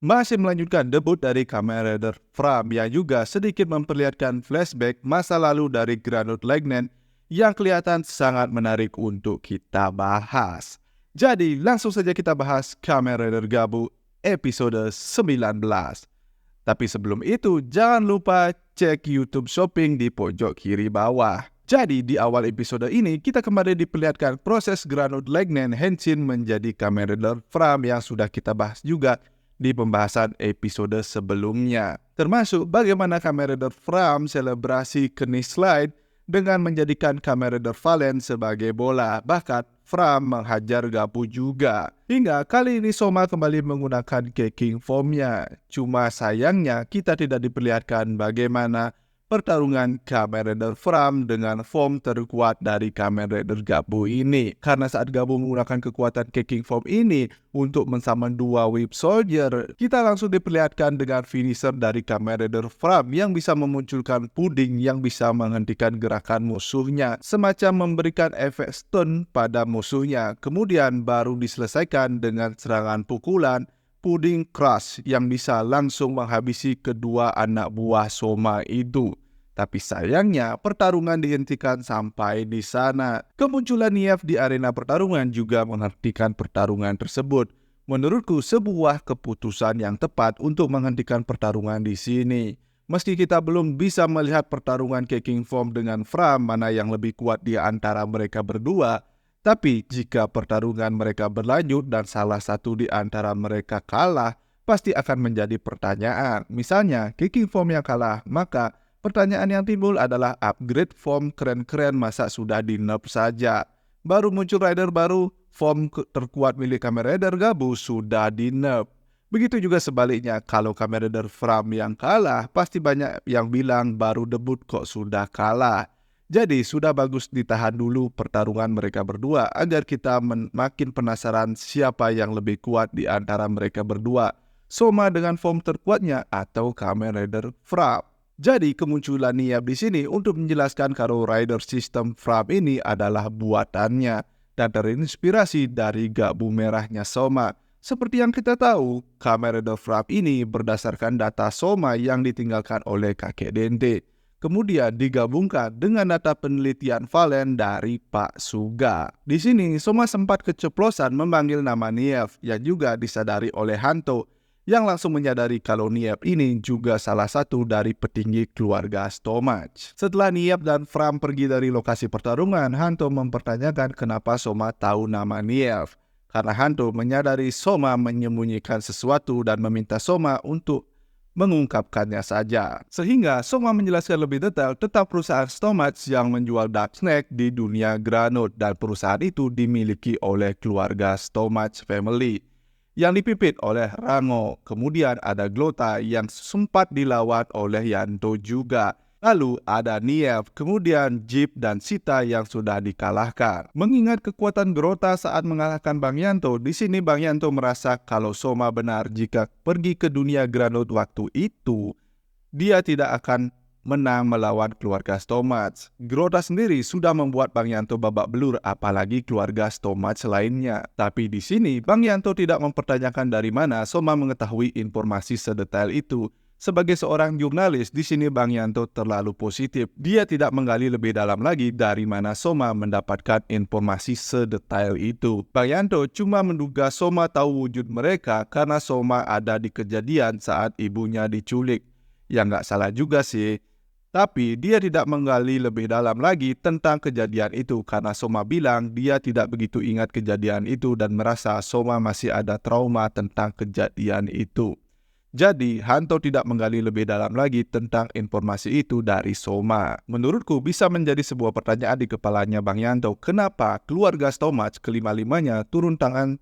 Masih melanjutkan debut dari Kamen Rider Fram yang juga sedikit memperlihatkan flashback masa lalu dari Granut Legnan yang kelihatan sangat menarik untuk kita bahas. Jadi langsung saja kita bahas Kamen Rider Gabu episode 19. Tapi sebelum itu jangan lupa cek YouTube Shopping di pojok kiri bawah. Jadi di awal episode ini kita kembali diperlihatkan proses Granut Legnan Henshin menjadi Kamen Rider Fram yang sudah kita bahas juga di pembahasan episode sebelumnya. Termasuk bagaimana Kamen Rider Fram selebrasi Kenis Slide dengan menjadikan Kamen Rider Valen sebagai bola. Bahkan Fram menghajar Gabu juga. Hingga kali ini Soma kembali menggunakan Keking Formnya. Cuma sayangnya kita tidak diperlihatkan bagaimana pertarungan Kamen Rider Fram dengan form terkuat dari Kamen Rider Gabu ini. Karena saat Gabu menggunakan kekuatan Keking Form ini untuk mensummon dua Whip Soldier, kita langsung diperlihatkan dengan finisher dari Kamen Rider Fram yang bisa memunculkan puding yang bisa menghentikan gerakan musuhnya, semacam memberikan efek stun pada musuhnya. Kemudian baru diselesaikan dengan serangan pukulan Pudding Crush yang bisa langsung menghabisi kedua anak buah Soma itu. Tapi sayangnya pertarungan dihentikan sampai di sana. Kemunculan Nief di arena pertarungan juga menghentikan pertarungan tersebut. Menurutku sebuah keputusan yang tepat untuk menghentikan pertarungan di sini. Meski kita belum bisa melihat pertarungan Keking Form dengan Fram mana yang lebih kuat di antara mereka berdua, tapi jika pertarungan mereka berlanjut dan salah satu di antara mereka kalah, pasti akan menjadi pertanyaan. Misalnya, Keking Form yang kalah, maka pertanyaan yang timbul adalah upgrade form keren-keren masa sudah di-nerf saja. Baru muncul rider baru, form terkuat milik Kamen Rider Gabu sudah di-nerf. Begitu juga sebaliknya, kalau Kamen Rider Fram yang kalah, pasti banyak yang bilang baru debut kok sudah kalah. Jadi sudah bagus ditahan dulu pertarungan mereka berdua agar kita makin penasaran siapa yang lebih kuat di antara mereka berdua. Soma dengan form terkuatnya atau Kamen Rider Fram. Jadi kemunculan Nief di sini untuk menjelaskan kalau Rider System Fram ini adalah buatannya dan terinspirasi dari Gabu merahnya Soma. Seperti yang kita tahu, Kamen Rider Fram ini berdasarkan data Soma yang ditinggalkan oleh kakek Dente. Kemudian digabungkan dengan data penelitian Valen dari Pak Suga. Di sini Soma sempat keceplosan memanggil nama Nief yang juga disadari oleh Hanto, yang langsung menyadari kalau Nief ini juga salah satu dari petinggi keluarga Stomach. Setelah Nief dan Fram pergi dari lokasi pertarungan, Hanto mempertanyakan kenapa Soma tahu nama Nief. Karena Hanto menyadari Soma menyembunyikan sesuatu dan meminta Soma untuk mengungkapkannya saja. Sehingga Soma menjelaskan lebih detail tentang perusahaan Stomach yang menjual Dark Snake di dunia Granut dan perusahaan itu dimiliki oleh keluarga Stomach Family yang dipimpin oleh Rango. Kemudian ada Glota yang sempat dilawan oleh Yanto juga. Lalu ada Nief, kemudian Jeep dan Sita yang sudah dikalahkan. Mengingat kekuatan Glota saat mengalahkan Bang Yanto, di sini Bang Yanto merasa kalau Soma benar jika pergi ke dunia Granut waktu itu, dia tidak akan menang melawan keluarga Stomach. Glota sendiri sudah membuat Bang Yanto babak belur, apalagi keluarga Stomach lainnya. Tapi di sini Bang Yanto tidak mempertanyakan dari mana Soma mengetahui informasi sedetail itu. Sebagai seorang jurnalis, di sini Bang Yanto terlalu positif. Dia tidak menggali lebih dalam lagi dari mana Soma mendapatkan informasi sedetail itu. Bang Yanto cuma menduga Soma tahu wujud mereka karena Soma ada di kejadian saat ibunya diculik. Ya nggak salah juga sih. Tapi dia tidak menggali lebih dalam lagi tentang kejadian itu karena Soma bilang dia tidak begitu ingat kejadian itu dan merasa Soma masih ada trauma tentang kejadian itu. Jadi, Hanto tidak menggali lebih dalam lagi tentang informasi itu dari Soma. Menurutku bisa menjadi sebuah pertanyaan di kepalanya Bang Yanto, kenapa keluarga Stomach kelima-limanya turun tangan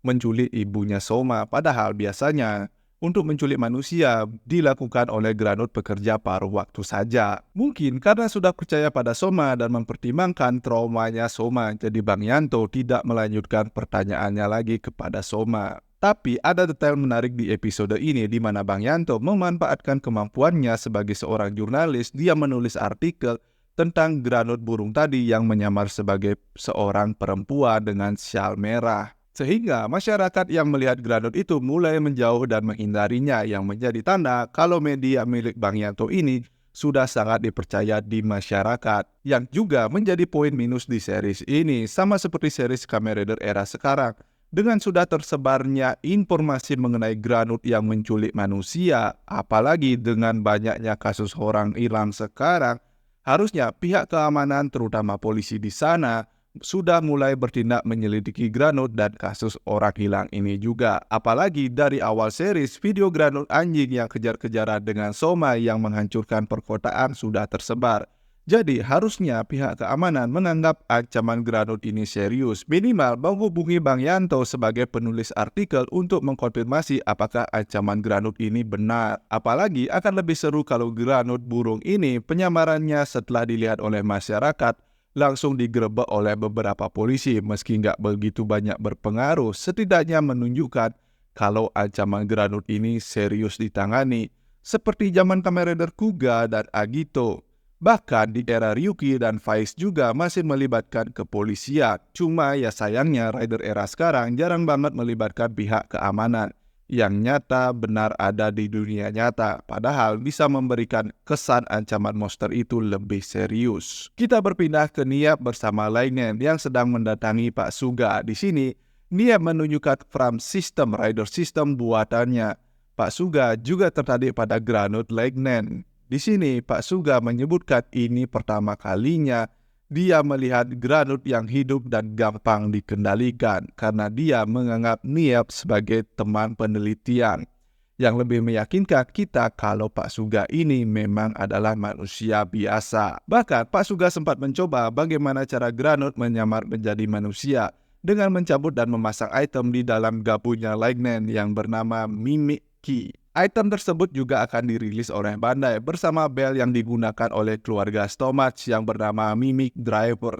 menculik ibunya Soma, padahal biasanya untuk menculik manusia dilakukan oleh Granut pekerja paruh waktu saja. Mungkin karena sudah percaya pada Soma dan mempertimbangkan traumanya Soma, jadi Bang Yanto tidak melanjutkan pertanyaannya lagi kepada Soma. Tapi ada detail menarik di episode ini di mana Bang Yanto memanfaatkan kemampuannya sebagai seorang jurnalis. Dia menulis artikel tentang Granut burung tadi yang menyamar sebagai seorang perempuan dengan syal merah. Sehingga masyarakat yang melihat Granot itu mulai menjauh dan menghindarinya yang menjadi tanda kalau media milik Bang Yanto ini sudah sangat dipercaya di masyarakat. Yang juga menjadi poin minus di series ini sama seperti series Kamen Rider era sekarang. Dengan sudah tersebarnya informasi mengenai Granot yang menculik manusia, apalagi dengan banyaknya kasus orang hilang sekarang, harusnya pihak keamanan terutama polisi di sana sudah mulai bertindak menyelidiki Granot dan kasus orang hilang ini juga. Apalagi dari awal series, video Granot anjing yang kejar-kejaran dengan Soma yang menghancurkan perkotaan sudah tersebar. Jadi harusnya pihak keamanan menganggap ancaman Granot ini serius. Minimal menghubungi Bang Yanto sebagai penulis artikel untuk mengkonfirmasi apakah ancaman Granot ini benar. Apalagi akan lebih seru kalau Granot burung ini penyamarannya setelah dilihat oleh masyarakat langsung digerebek oleh beberapa polisi meski nggak begitu banyak berpengaruh, setidaknya menunjukkan kalau ancaman Granot ini serius ditangani, seperti zaman Kamen Rider Kuga dan Agito. Bahkan di era Ryuki dan Vice juga masih melibatkan kepolisian. Cuma ya sayangnya Rider era sekarang jarang banget melibatkan pihak keamanan yang nyata benar ada di dunia nyata, padahal bisa memberikan kesan ancaman monster itu lebih serius. Kita berpindah ke Niap bersama Lightning yang sedang mendatangi Pak Suga. Di sini, Niap menunjukkan frame sistem Rider System buatannya. Pak Suga juga tertarik pada Granot Lightning. Di sini, Pak Suga menyebutkan ini pertama kalinya dia melihat Granot yang hidup dan gampang dikendalikan karena dia menganggap Niap sebagai teman penelitian. Yang lebih meyakinkan kita kalau Pak Suga ini memang adalah manusia biasa. Bahkan Pak Suga sempat mencoba bagaimana cara Granot menyamar menjadi manusia dengan mencabut dan memasang item di dalam gabungnya Lightning yang bernama Mimic Key. Item tersebut juga akan dirilis oleh Bandai bersama bel yang digunakan oleh keluarga Stomach yang bernama Mimic Driver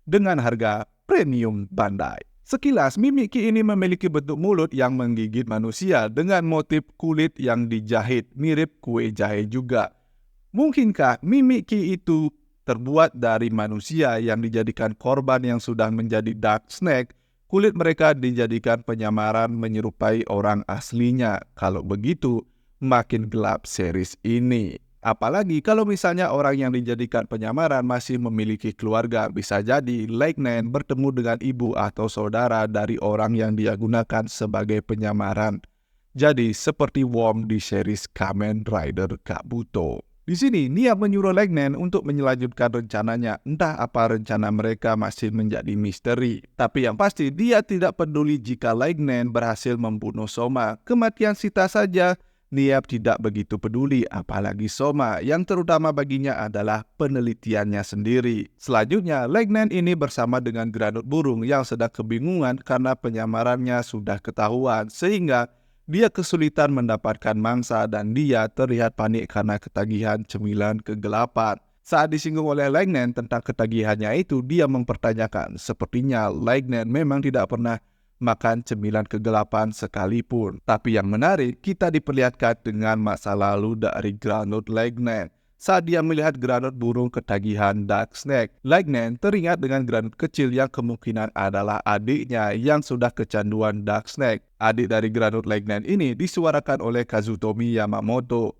dengan harga premium Bandai. Sekilas Mimic Key ini memiliki bentuk mulut yang menggigit manusia dengan motif kulit yang dijahit mirip kue jahe juga. Mungkinkah Mimic Key itu terbuat dari manusia yang dijadikan korban yang sudah menjadi Dark Snake? Kulit mereka dijadikan penyamaran menyerupai orang aslinya. Kalau begitu, makin gelap series ini. Apalagi kalau misalnya orang yang dijadikan penyamaran masih memiliki keluarga, bisa jadi Lightning bertemu dengan ibu atau saudara dari orang yang dia gunakan sebagai penyamaran. Jadi seperti Worm di series Kamen Rider Kabuto. Di sini, Niap menyuruh Lightning untuk melanjutkan rencananya. Entah apa rencana mereka masih menjadi misteri. Tapi yang pasti, dia tidak peduli jika Lightning berhasil membunuh Soma. Kematian Sita saja, Niap tidak begitu peduli. Apalagi Soma, yang terutama baginya adalah penelitiannya sendiri. Selanjutnya, Lightning ini bersama dengan Granot burung yang sedang kebingungan karena penyamarannya sudah ketahuan. Sehingga dia kesulitan mendapatkan mangsa dan dia terlihat panik karena ketagihan cemilan kegelapan. Saat disinggung oleh Lightning tentang ketagihannya itu, dia mempertanyakan sepertinya Lightning memang tidak pernah makan cemilan kegelapan sekalipun. Tapi yang menarik, kita diperlihatkan dengan masa lalu dari Granot Lightning. Saat dia melihat Granot burung ketagihan Dark Snake, Lightning teringat dengan Granot kecil yang kemungkinan adalah adiknya yang sudah kecanduan Dark Snake. Adik dari Granot Lightning ini disuarakan oleh Kazutomi Yamamoto.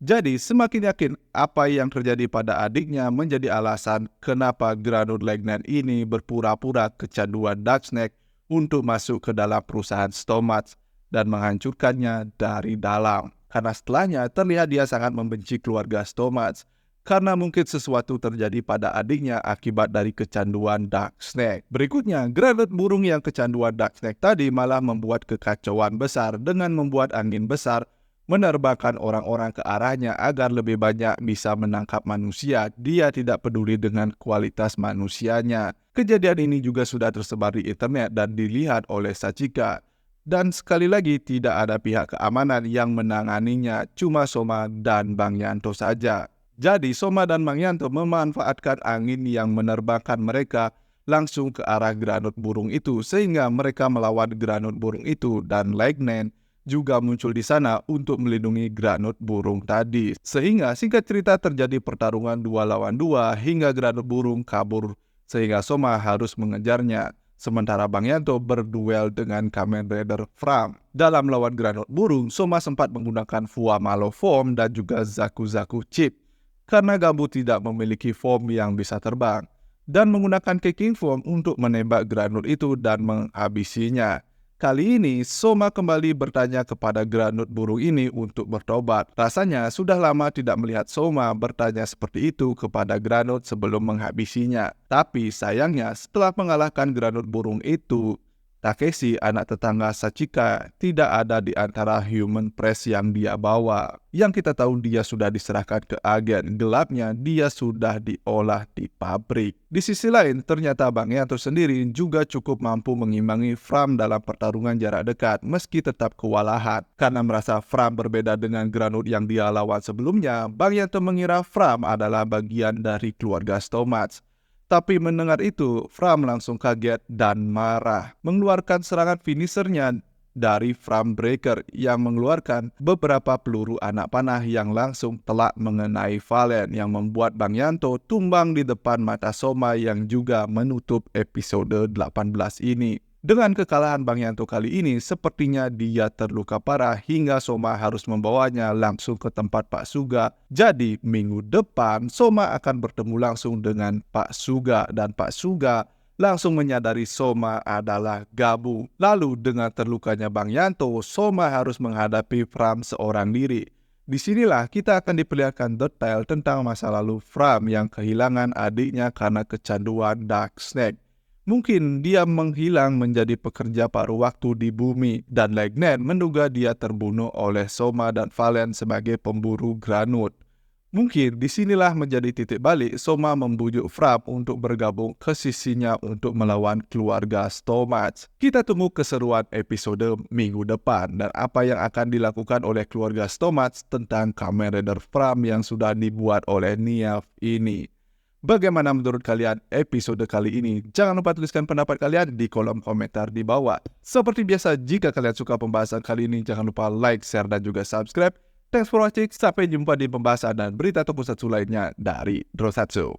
Jadi semakin yakin apa yang terjadi pada adiknya menjadi alasan kenapa Granot Lightning ini berpura-pura kecanduan Dark Snake untuk masuk ke dalam perusahaan Stomach dan menghancurkannya dari dalam. Karena setelahnya terlihat dia sangat membenci keluarga Stomach karena mungkin sesuatu terjadi pada adiknya akibat dari kecanduan Dark Snake. Berikutnya, Granot burung yang kecanduan Dark Snake tadi malah membuat kekacauan besar dengan membuat angin besar menerbangkan orang-orang ke arahnya agar lebih banyak bisa menangkap manusia. Dia tidak peduli dengan kualitas manusianya. Kejadian ini juga sudah tersebar di internet dan dilihat oleh Sachika. Dan sekali lagi tidak ada pihak keamanan yang menanganinya, cuma Soma dan Bang Yanto saja. Jadi Soma dan Bang Yanto memanfaatkan angin yang menerbangkan mereka langsung ke arah Granot burung itu sehingga mereka melawan Granot burung itu dan Lightning juga muncul di sana untuk melindungi Granot burung tadi. Sehingga singkat cerita terjadi pertarungan 2 lawan 2 hingga Granot burung kabur sehingga Soma harus mengejarnya. Sementara Bang Yanto berduel dengan Kamen Rider Fram. Dalam melawan Granot Burung, Soma sempat menggunakan Fuamalo Form dan juga Zaku Zaku Chip karena Gabu tidak memiliki form yang bisa terbang, dan menggunakan Kicking Form untuk menembak Granot itu dan menghabisinya. Kali ini, Soma kembali bertanya kepada Granot Burung ini untuk bertobat. Rasanya sudah lama tidak melihat Soma bertanya seperti itu kepada Granot sebelum menghabisinya. Tapi sayangnya, setelah mengalahkan Granot Burung itu, Takeshi, anak tetangga Sachika, tidak ada di antara human press yang dia bawa. Yang kita tahu dia sudah diserahkan ke agen, gelapnya dia sudah diolah di pabrik. Di sisi lain, ternyata Bang Yanto sendiri juga cukup mampu mengimbangi Fram dalam pertarungan jarak dekat meski tetap kewalahan. Karena merasa Fram berbeda dengan Granot yang dia lawan sebelumnya, Bang Yanto mengira Fram adalah bagian dari keluarga Stomach. Tapi mendengar itu, Fram langsung kaget dan marah, mengeluarkan serangan finishernya dari Fram Breaker yang mengeluarkan beberapa peluru anak panah yang langsung telak mengenai Valen yang membuat Bang Yanto tumbang di depan mata Soma yang juga menutup episode 18 ini. Dengan kekalahan Bang Yanto kali ini, sepertinya dia terluka parah hingga Soma harus membawanya langsung ke tempat Pak Suga. Jadi, minggu depan Soma akan bertemu langsung dengan Pak Suga dan Pak Suga langsung menyadari Soma adalah Gabu. Lalu, dengan terlukanya Bang Yanto, Soma harus menghadapi Fram seorang diri. Disinilah kita akan diperlihatkan detail tentang masa lalu Fram yang kehilangan adiknya karena kecanduan Dark Snake. Mungkin dia menghilang menjadi pekerja paruh waktu di bumi, dan Legnet menduga dia terbunuh oleh Soma dan Valen sebagai pemburu Granot. Mungkin disinilah menjadi titik balik Soma membujuk Fram untuk bergabung ke sisinya untuk melawan keluarga Stomach. Kita tunggu keseruan episode minggu depan dan apa yang akan dilakukan oleh keluarga Stomach tentang Kamen Rider Fram yang sudah dibuat oleh Niav ini. Bagaimana menurut kalian episode kali ini? Jangan lupa tuliskan pendapat kalian di kolom komentar di bawah. Seperti biasa, jika kalian suka pembahasan kali ini, jangan lupa like, share, dan juga subscribe. Thanks for watching. Sampai jumpa di pembahasan dan berita tokusatsu lainnya dari Drosatsu.